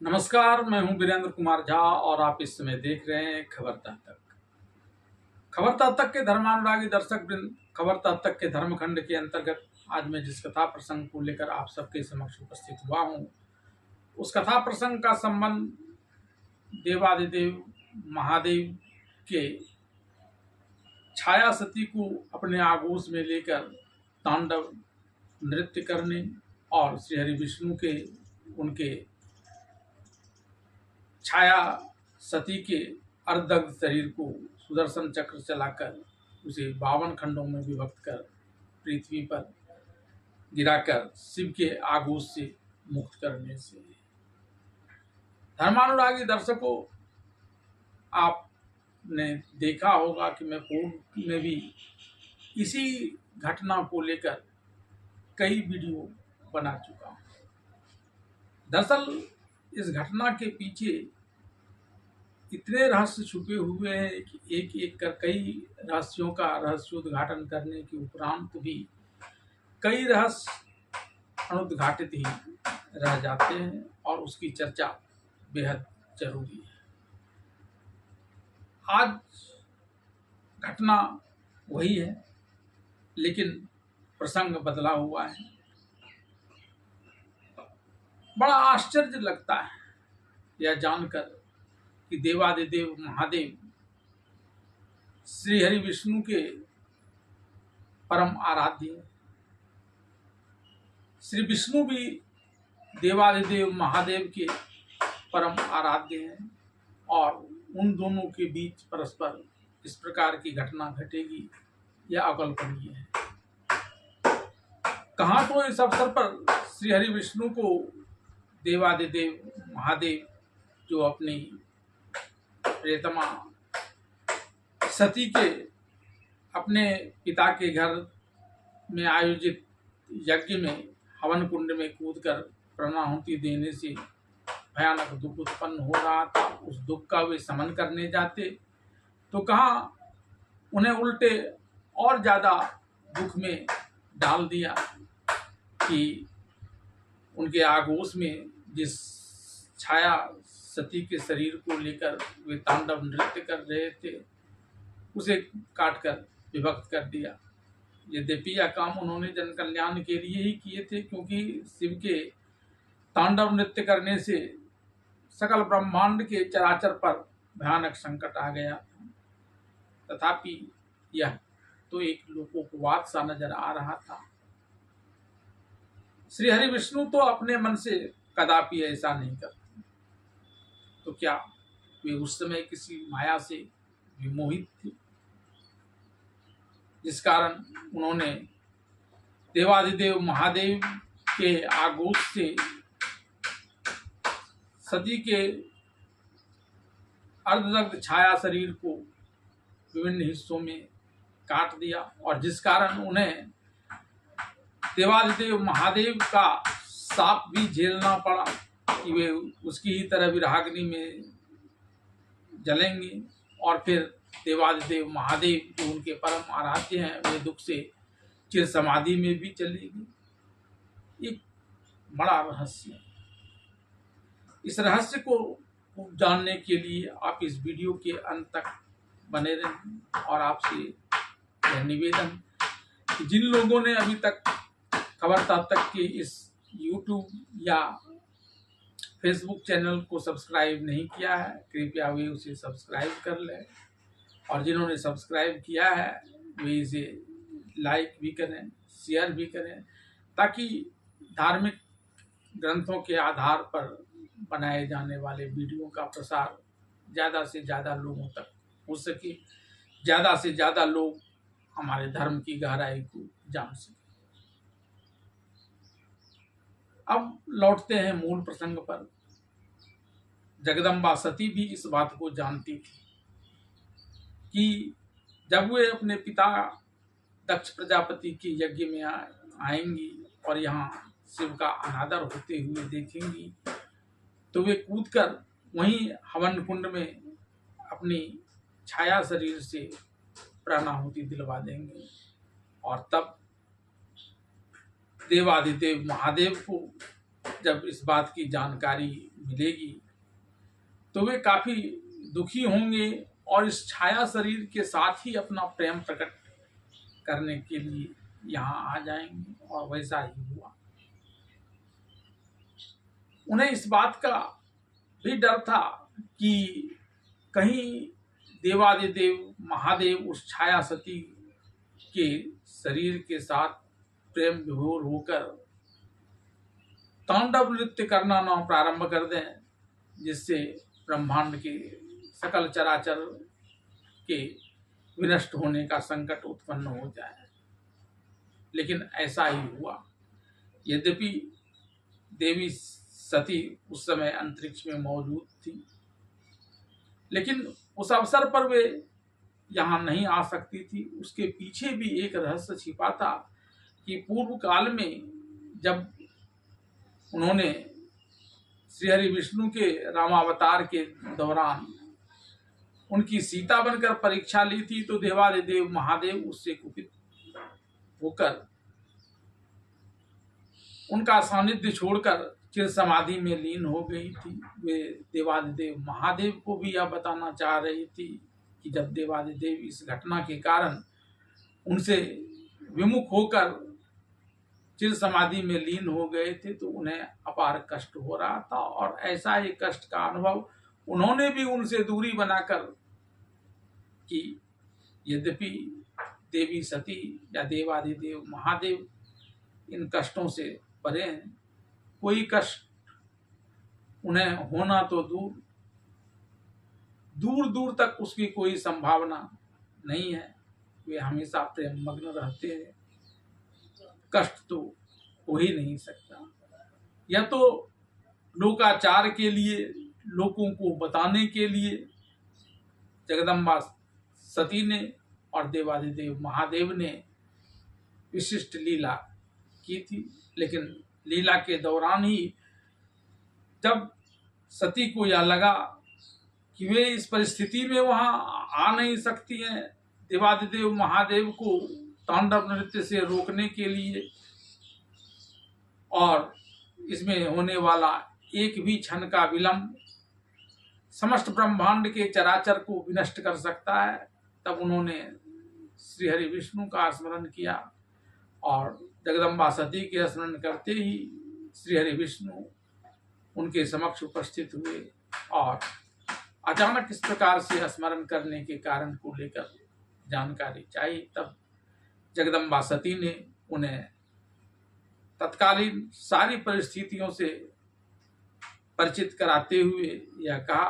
नमस्कार, मैं हूं वीरेंद्र कुमार झा और आप इस समय देख रहे हैं खबर तक तक। खबर तक तक के धर्मानुरागी दर्शक वृंद, खबर तक तक के धर्मखंड के अंतर्गत आज मैं जिस कथा प्रसंग को लेकर आप सबके समक्ष उपस्थित हुआ हूं, उस कथा प्रसंग का संबंध देवादिदेव महादेव के छाया सती को अपने आगोश में लेकर तांडव नृत्य करने और श्रीहरि विष्णु के उनके छाया सती के अर्धदग्ध शरीर को सुदर्शन चक्र चलाकर उसे 52 खंडों में विभक्त कर पृथ्वी पर गिराकर शिव के आगोश से मुक्त करने से। धर्मानुरागी दर्शकों, आपने देखा होगा कि मैं पूर्व में भी इसी घटना को लेकर कई वीडियो बना चुका हूं। दरअसल इस घटना के पीछे इतने रहस्य छुपे हुए हैं कि एक एक कर कई रहस्यों का रहस्योद्घाटन करने के उपरांत भी कई रहस्य अनुद्घाटित ही रह जाते हैं और उसकी चर्चा बेहद जरूरी है। आज घटना वही है, लेकिन प्रसंग बदला हुआ है। बड़ा आश्चर्य लगता है यह जानकर कि देवादिदेव महादेव श्री हरि विष्णु के परम आराध्य, श्री विष्णु भी देवादिदेव महादेव के परम आराध्य हैं और उन दोनों के बीच परस्पर इस प्रकार की घटना घटेगी यह अकल्पनीय है। कहाँ तो इस अवसर पर श्री हरि विष्णु को देवादिदेव महादेव जो अपनी प्रियतमा सती के अपने पिता के घर में आयोजित यज्ञ में हवन कुंड में कूदकर प्राणाहुति देने से भयानक दुख उत्पन्न हो रहा था, उस दुख का वे शमन करने जाते तो कहाँ उन्हें उल्टे और ज्यादा दुख में डाल दिया कि उनके आगोश में जिस छाया सती के शरीर को लेकर वे तांडव नृत्य कर रहे थे उसे काटकर विभक्त कर दिया। यद्यपि यह काम उन्होंने जन कल्याण के लिए ही किए थे, क्योंकि शिव के तांडव नृत्य करने से सकल ब्रह्मांड के चराचर पर भयानक संकट आ गया था। तथापि यह तो एक लोकोपवाद सा नजर आ रहा था। श्री हरि विष्णु तो अपने मन से कदापि ऐसा नहीं करते, तो क्या वे उस समय किसी माया से विमोहित थे, जिस कारण उन्होंने देवादिदेव महादेव के आगोश से सती के अर्धदग्ध छाया शरीर को विभिन्न हिस्सों में काट दिया और जिस कारण उन्हें देवादिदेव महादेव का शाप भी झेलना पड़ा कि वे उसकी ही तरह विराग्नि में जलेंगे और फिर देवादिदेव महादेव जो उनके परम आराध्य हैं वे दुख से चिर समाधि में भी चलेगी। एक बड़ा रहस्य है। इस रहस्य को जानने के लिए आप इस वीडियो के अंत तक बने रहें और आपसे यह निवेदन कि जिन लोगों ने अभी तक खबर तक के इस YouTube या फेसबुक चैनल को सब्सक्राइब नहीं किया है, कृपया वे उसे सब्सक्राइब कर लें और जिन्होंने सब्सक्राइब किया है वे इसे लाइक भी करें, शेयर भी करें, ताकि धार्मिक ग्रंथों के आधार पर बनाए जाने वाले वीडियो का प्रसार ज़्यादा से ज़्यादा लोगों तक हो सके, ज़्यादा से ज़्यादा लोग हमारे धर्म की गहराई को जान सकें। अब लौटते हैं मूल प्रसंग पर। जगदम्बा सती भी इस बात को जानती थी कि जब वे अपने पिता दक्ष प्रजापति के यज्ञ में आएंगी और यहाँ शिव का अनादर होते हुए देखेंगी तो वे कूदकर वहीं हवन कुंड में अपनी छाया शरीर से प्राणाहुति दिलवा देंगे और तब देवादिदेव महादेव को जब इस बात की जानकारी मिलेगी तो वे काफी दुखी होंगे और इस छाया शरीर के साथ ही अपना प्रेम प्रकट करने के लिए यहाँ आ जाएंगे। और वैसा ही हुआ। उन्हें इस बात का भी डर था कि कहीं देवादिदेव महादेव उस छाया सती के शरीर के साथ प्रेम विभोर होकर तांडव नृत्य करना न प्रारंभ कर दें, जिससे ब्रह्मांड के सकल चराचर के विनष्ट होने का संकट उत्पन्न हो जाए। लेकिन ऐसा ही हुआ। यद्यपि देवी सती उस समय अंतरिक्ष में मौजूद थी, लेकिन उस अवसर पर वे यहाँ नहीं आ सकती थी। उसके पीछे भी एक रहस्य छिपा था कि पूर्व काल में जब उन्होंने श्रीहरि विष्णु के रामावतार के दौरान उनकी सीता बनकर परीक्षा ली थी, तो देवादिदेव महादेव उससे कुपित होकर उनका सानिध्य छोड़कर चिर समाधि में लीन हो गई थी। वे देवादिदेव महादेव को भी यह बताना चाह रही थी कि जब देवादिदेव इस घटना के कारण उनसे विमुख होकर चिर समाधि में लीन हो गए थे, तो उन्हें अपार कष्ट हो रहा था। और ऐसा ही कष्ट का अनुभव उन्होंने भी उनसे दूरी बनाकर की। यद्यपि देवी सती या देवादिदेव महादेव इन कष्टों से परे हैं, कोई कष्ट उन्हें होना तो दूर दूर तक उसकी कोई संभावना नहीं है। वे हमेशा प्रेम मग्न रहते हैं, कष्ट तो हो ही नहीं सकता। यह तो लोकाचार के लिए, लोगों को बताने के लिए जगदम्बा सती ने और देवादिदेव महादेव ने विशिष्ट लीला की थी। लेकिन लीला के दौरान ही जब सती को यह लगा कि वे इस परिस्थिति में वहां आ नहीं सकती हैं देवादिदेव महादेव को तांडव नृत्य से रोकने के लिए, और इसमें होने वाला एक भी क्षण का विलंब समस्त ब्रह्मांड के चराचर को विनष्ट कर सकता है, तब उन्होंने श्रीहरि विष्णु का स्मरण किया। और जगदम्बा सती के स्मरण करते ही श्रीहरि विष्णु उनके समक्ष उपस्थित हुए और अचानक इस प्रकार से स्मरण करने के कारण को लेकर जानकारी चाहिए। तब जगदम्बा सती ने उन्हें तत्कालीन सारी परिस्थितियों से परिचित कराते हुए यह कहा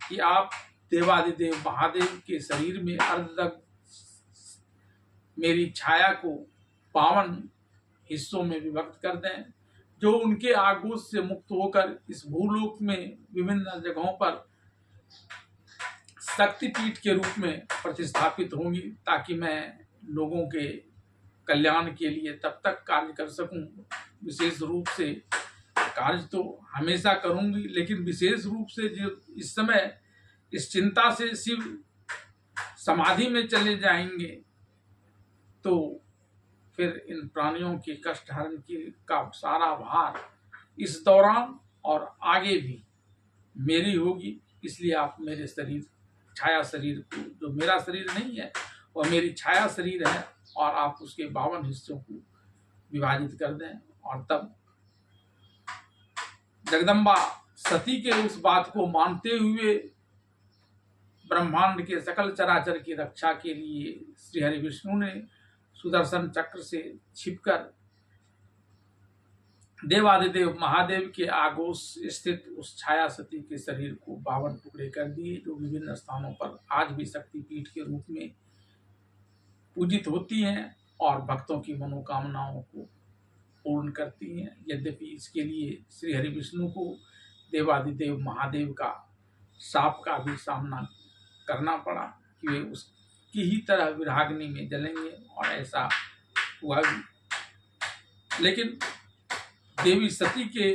कि आप देवादिदेव महादेव के शरीर में अर्धदग्ध मेरी छाया को 52 हिस्सों में विभक्त कर दें, जो उनके आगोश से मुक्त होकर इस भूलोक में विभिन्न जगहों पर शक्तिपीठ के रूप में प्रतिस्थापित होंगी, ताकि मैं लोगों के कल्याण के लिए तब तक कार्य कर सकूं। विशेष रूप से कार्य तो हमेशा करूंगी, लेकिन विशेष रूप से जो इस समय इस चिंता से शिव समाधि में चले जाएंगे, तो फिर इन प्राणियों के कष्ट हरण का सारा भार इस दौरान और आगे भी मेरी होगी। इसलिए आप मेरे शरीर, छाया शरीर को, जो मेरा शरीर नहीं है वह मेरी छाया शरीर है, और आप उसके 52 हिस्सों को विभाजित कर दें। और तब जगदम्बा सती के उस बात को मानते हुए ब्रह्मांड के सकल चराचर की रक्षा के लिए श्रीहरि विष्णु ने सुदर्शन चक्र से छिपकर देवादिदेव महादेव के आगोश स्थित उस छाया सती के शरीर को 52 टुकड़े कर दिए, जो विभिन्न स्थानों पर आज भी शक्तिपीठ के रूप में पूजित होती हैं और भक्तों की मनोकामनाओं को पूर्ण करती हैं। यद्यपि इसके लिए श्रीहरि विष्णु को देवादिदेव महादेव का शाप का भी सामना करना पड़ा कि वे उसकी ही तरह विराग्नि में जलेंगे, और ऐसा हुआ भी। लेकिन देवी सती के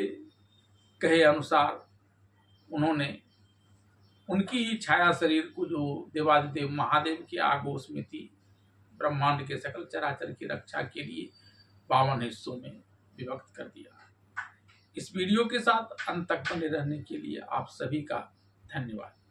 कहे अनुसार उन्होंने उनकी ही छाया शरीर को, जो देवादिदेव महादेव के आगोश में थी, ब्रह्मांड के सकल चराचर की रक्षा के लिए 52 हिस्सों में विभक्त कर दिया। इस वीडियो के साथ अंत तक बने रहने के लिए आप सभी का धन्यवाद।